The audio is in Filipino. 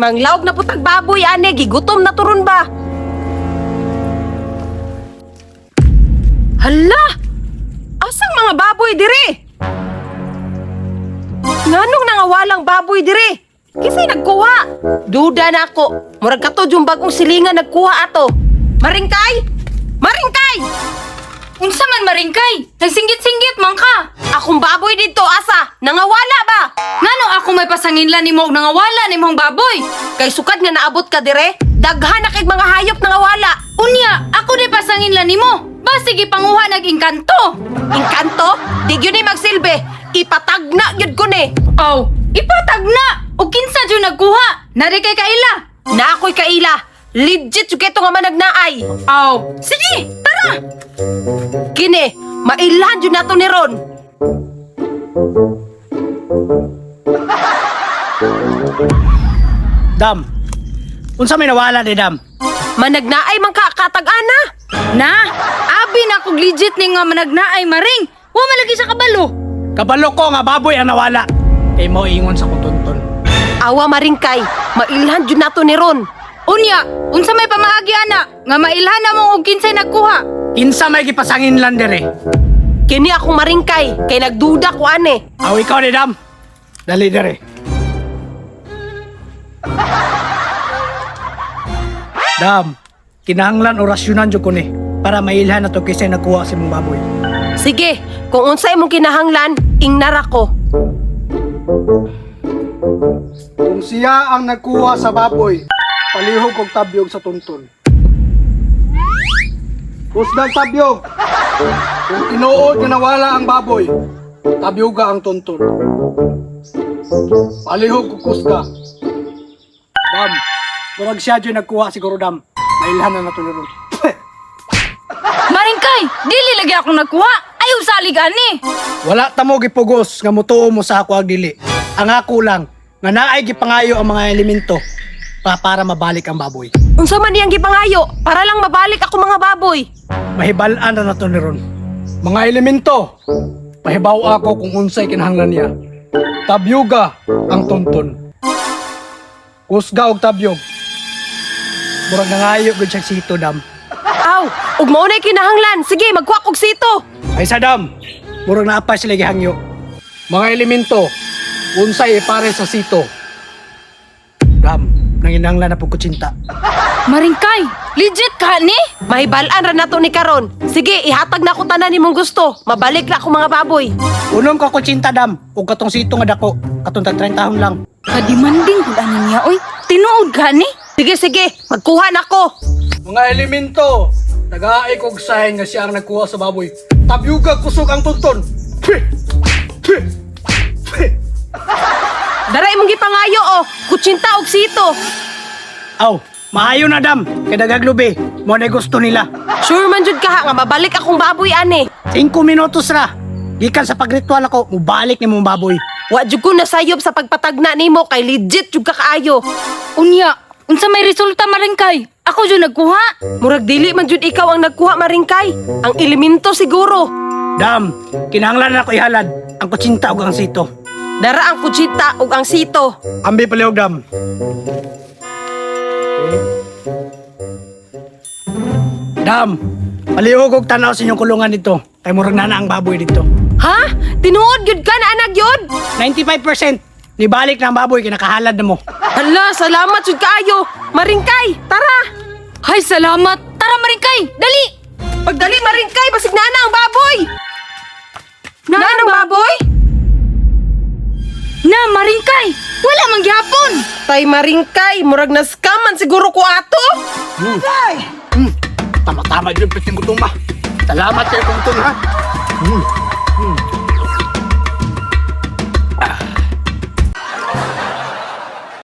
Manglawag na putag baboy, ane. Gigutom na turon ba? Hala! Asang mga baboy dire? Nganong nangawalang baboy dire? Kisay nagkuha? Duda na ako. Murag kato yung bagong silingan nagkuha ato. Maringkay! Maringkay! Unsa man maringkay? Nagsinggit-singgit man ka. Akong baboy dito, asa? Nangawala ba? Ngano ako may pasanginlan nimo og nangawala nimong baboy? Kay sukad nga naabot ka dire? Daghan na kay mga hayop nangawala. Unya, ako di pasanginlan nimo. Ba sige panguha nag-engkanto. Engkanto? Di yun ni magsilbi. Ipatagna yun ko ni. Aw, ipatag na. O kinsa jud nagkuha? Nari kay kaila. Na ako'y kaila. Legit yung keto nga managnaay. Aw, sige, tara. Kini, mailhan yun nato ni Ron. Dam, unsa may nawala ni Dam? Managnaay man ka katag-ana. Na, abi na kog legit ni nga managnaay maring. Wa malagi sa kabalo. Kabalo ko nga baboy ang nawala. Kay mo ingon sa kutunton. Awa maringkay, mailhan yun nato ni Ron. Unya, unsa may pamaagi ana nga mailhan na mo og kinsay nagkuha? Kinsa may gipasangin lang dire. Kini akong maringkay, kay nagduda ko ane. Aw ikaw ni Dam. Dali dire. Dam, kinahanglan orasyonan jud ko ni para mailhan na to kisay nagkuha sa imong baboy. Sige, kung unsay mong kinahanglan, ingnar ako. Kung siya ang nagkuha sa baboy, palihog og tabyog sa tunton. Kusdag tabyog. Kung tinuod nga nawala ang baboy, tabyoga ang tunton. Palihog og kusga. Dam, murag siya jud nagkuha siguro Dam. Mailhan na nato ni Ron. Maringkay, dili lagi ako nagkuha. Ayaw salig ani. Wala ta mo gipugos nga mutuo mo sa ako ag dili. Ang ako lang nga naay gipangayo ang mga elemento para mabalik ang baboy. Unsa man iyang gipangayo, para lang mabalik ako mga baboy. Mahibalaan na nato ni Ron. Mga elemento, pahibaw ako kung unsay kinahanglan niya. Tabyuga ang tunton. Kusga og tabyog. Murag nangayo gud siya sito Dam. Aw, ug mao na'y kinahanglan. Sige, magkuha kog sito. Ay sa Dam, murag naapay sila gihangyo. Mga elemento, unsay ipare sa sito. Dam, nanginanglan na pug kutsinta. Maringkay, legit ka ni? Mahibalaan ra nato ni karon. Sige, ihatag na ko tanan nimong gusto. Mabalik na ako mga baboy. Unom ka kutsinta Dam, ug katong sito nga dako, katong tag 30 taon lang. Kadimanding kung ano niya, oy. Tinuod ka ni? Sige, sige, magkuha na ko. Mga elemento, nag-aay kog sahin nga siya ang nagkuha sa baboy. Tabyuga kusog ang tunton. Pweh! Pweh! Pweh! Daray mong gipangayo oh, kutsinta og sito. Aw, maayo na Dam, kay dagaglubi. Mo na gusto nila. Sure man jud ka nga mabalik akong baboy ane. 5 minutos ra. Gikan sa pagritual ako, mubalik ni mong baboy. Wa jud ko nasayop sa pagpatagna nimo kay legit jud ka kaayo. Unya, unsa may resulta maringkay? Ako jud nagkuha. Murag dili man jud ikaw ang nagkuha maringkay. Ang elemento siguro. Dam, kinahanglan na ako ihalad ang kutsinta ug ang sito. Dara ang kutsinta ug ang sito. Ambi palihog Dam. Dam, palihog og tanaw sa inyong kulungan dito. Kay murag na ang baboy dito. Ha? Tinuod gyud ka na anak yun? 95% nibalik na ang baboy kinakahalad na mo. Hala, salamat jud kaayo. Maringkay, tara. Hay, salamat. Tara maringkay, dali. Pagdali maringkay, basig na ang baboy. Na ang baboy? Na maringkay, wala man gyapon. Tay maringkay, murag na scaman siguro ko ato. Tama-tama dyan, pwede mo tumba. Salamat kayo kung ito, ha?